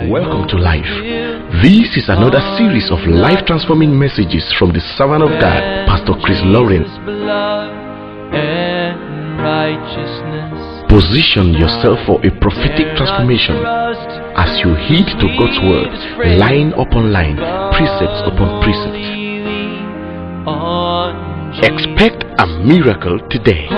Welcome to life. This is another series of life transforming messages from the servant of God, Pastor Chris Lawrence. Position yourself for a prophetic transformation as you heed to God's word, line upon line, precepts upon precepts. Expect a miracle today.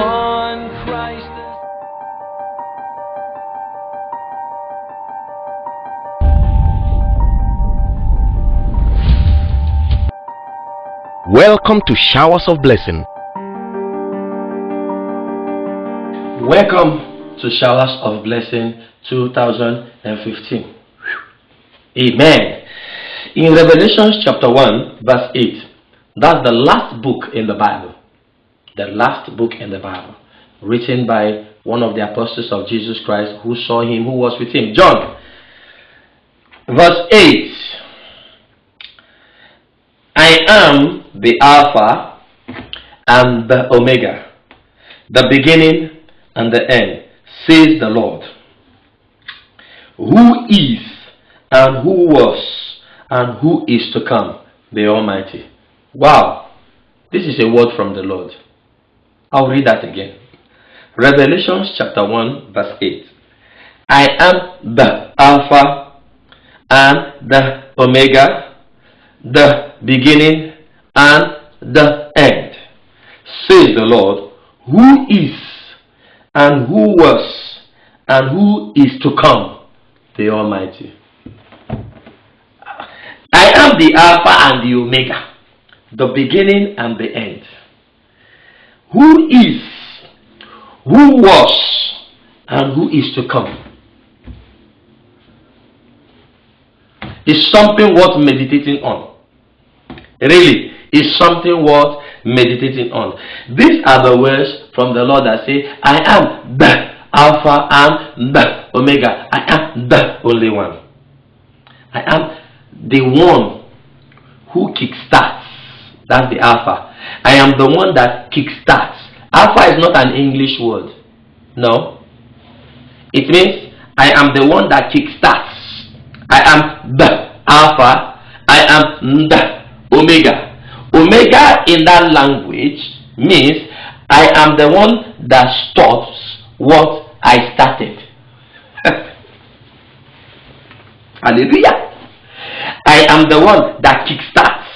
Welcome to Showers of Blessing. Welcome to Showers of Blessing 2015. Amen. In Revelation chapter 1 verse 8, that's the last book in the Bible. The last book in the Bible, written by one of the apostles of Jesus Christ who saw him, who was with him, John. Verse 8. I am the Alpha and the Omega, the beginning and the end, says the Lord, who is and who was and who is to come, the Almighty. Wow, this is a word from the Lord. I'll read that again. Revelation chapter 1 verse 8. I am the Alpha and the Omega, the beginning and the end, says the Lord, who is and who was and who is to come, the Almighty. I am the Alpha and the Omega, the beginning and the end. Who is, who was, and who is to come. Is something worth meditating on. Really, is something worth meditating on. These are the words from the Lord that say, I am the Alpha and the Omega. I am the only one. I am the one who kickstarts. That's the Alpha. I am the one that kickstarts. Alpha is not an English word. No. It means I am the one that kickstarts. I am the Alpha. I am the Omega. Omega in that language means I am the one that stops what I started. Hallelujah. I am the one that kickstarts.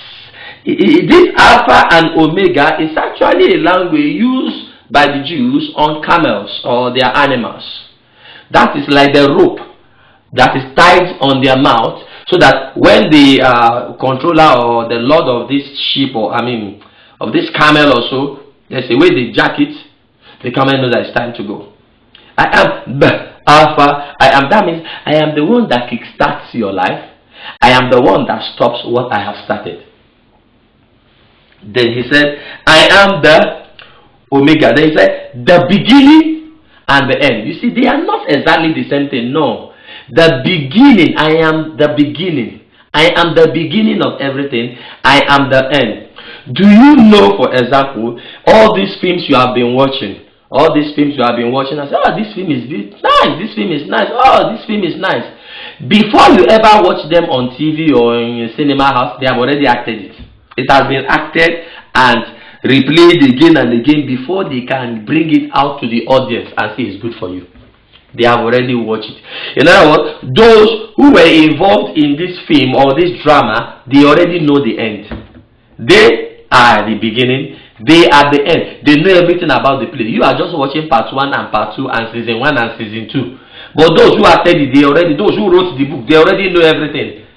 This Alpha and Omega is actually a language used by the Jews on camels or their animals. That is like the rope that is tied on their mouth, so that when the controller or the lord of this sheep, or of this camel or so, there's a way they jack it, the camel knows that it's time to go. I am the Alpha. That means I am the one that kickstarts your life. I am the one that stops what I have started. Then he said, I am the Omega. Then he said, the beginning and the end. You see, they are not exactly the same thing. No. The beginning, I am the beginning. I am the beginning of everything. I am the end. Do you know, for example, all these films you have been watching? All these films you have been watching, I say, oh, this film is nice. This film is nice. Oh, this film is nice. Before you ever watch them on TV or in a cinema house, they have already acted it. It has been acted and replayed again and again before they can bring it out to the audience and say it's good for you. They have already watched it. In other words, those who were involved in this film or this drama, they already know the end. They are the beginning. They are the end. They know everything about the play. You are just watching part 1 and part 2 and season 1 and season 2. But those who acted it, those who wrote the book, they already know everything.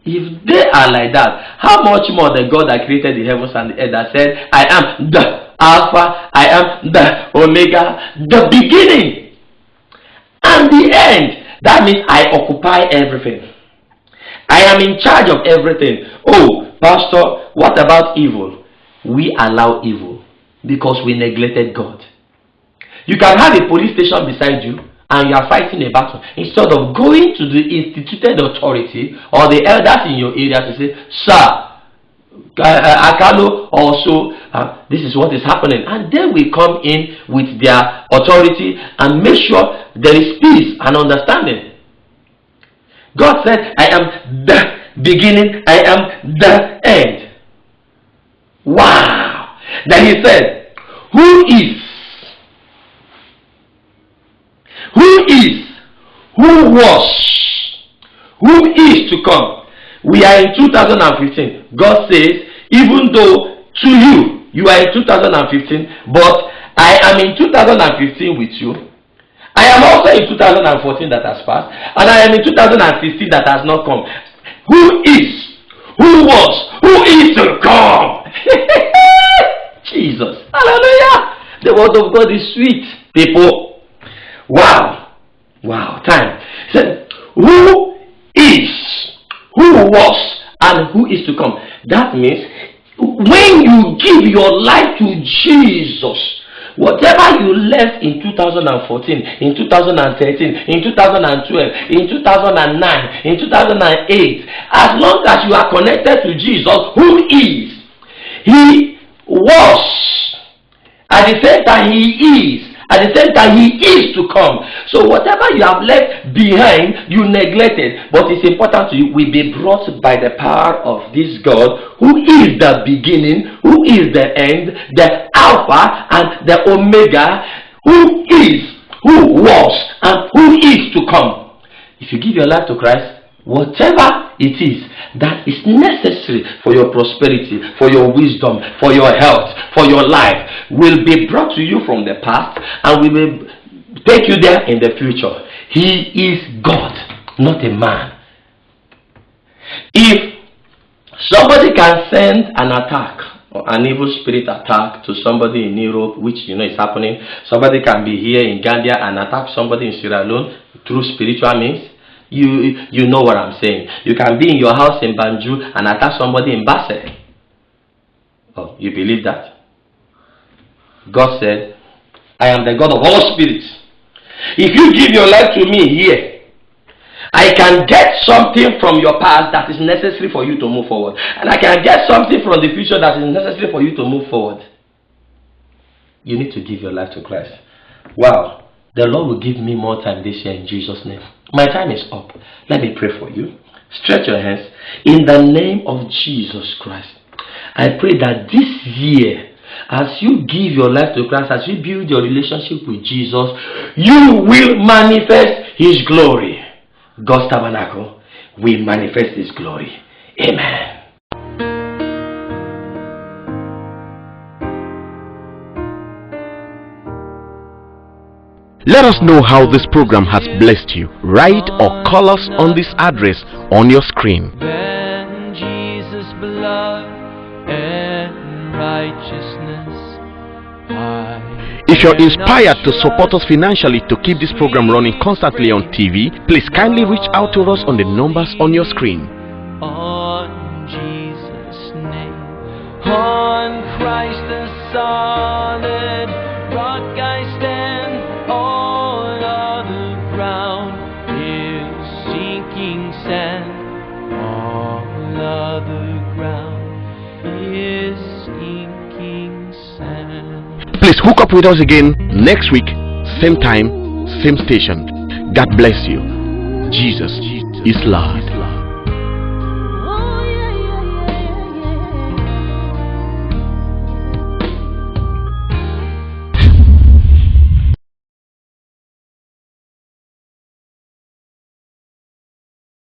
If they are like that, how much more the God that created the heavens and the earth that said, I am the Alpha, I am the Omega, the beginning and the end. That means I occupy everything. I am in charge of everything. Oh, Pastor, what about evil? We allow evil because we neglected God. You can have a police station beside you and you are fighting a battle. Instead of going to the instituted authority or the elders in your area to say, sir, Akalo also, this is what is happening, and then we come in with their authority and make sure there is peace and understanding. God said, I am the beginning, I am the end. Wow. Then he said, who is, who was, who is to come? We are in 2015. God says, even though to you are in 2015, but I am in 2015 with you. I am also in 2014 that has passed, and I am in 2016 that has not come. Who is, who was, who is to come? Jesus. Hallelujah. The word of God is sweet, people. Wow. Wow. Time. He said, who is, who was, and who is to come. That means when you give your life to Jesus, whatever you left in 2014, in 2013, in 2012, in 2009, in 2008, as long as you are connected to Jesus, who is, he was, at the same time he is, at the same time he is to come. So whatever you have left behind, you neglected, but it's important to you, will be brought by the power of this God, who is the beginning, who is the end, the Alpha and the Omega, who is, who was, and who is to come. If you give your life to Christ, whatever it is that is necessary for your prosperity, for your wisdom, for your health, for your life, will be brought to you from the past and will take you there in the future. He is God, not a man. If somebody can send an attack, or an evil spirit attack to somebody in Europe, which you know is happening, somebody can be here in Gambia and attack somebody in Sierra Leone through spiritual means. You know what I'm saying. You can be in your house in Banjul and attack somebody in Basse. Oh, you believe that? God said, I am the God of all spirits. If you give your life to me here, I can get something from your past that is necessary for you to move forward. And I can get something from the future that is necessary for you to move forward. You need to give your life to Christ. Wow. The Lord will give me more time this year in Jesus' name. My time is up. Let me pray for you. Stretch your hands. In the name of Jesus Christ, I pray that this year, as you give your life to Christ, as you build your relationship with Jesus, you will manifest His glory. God's tabernacle will manifest His glory. Amen. Let us know how this program has blessed you. Write or call us on this address on your screen. Then Jesus' blood and righteousness. If you're inspired to support us financially to keep this program running constantly on TV, please kindly reach out to us on the numbers on your screen. On Jesus' name, on Christ the solid rock I stand. All other ground is sinking sand. All other ground is sinking sand. Please hook up with us again next week, same time, same station. God bless you. Jesus is Lord.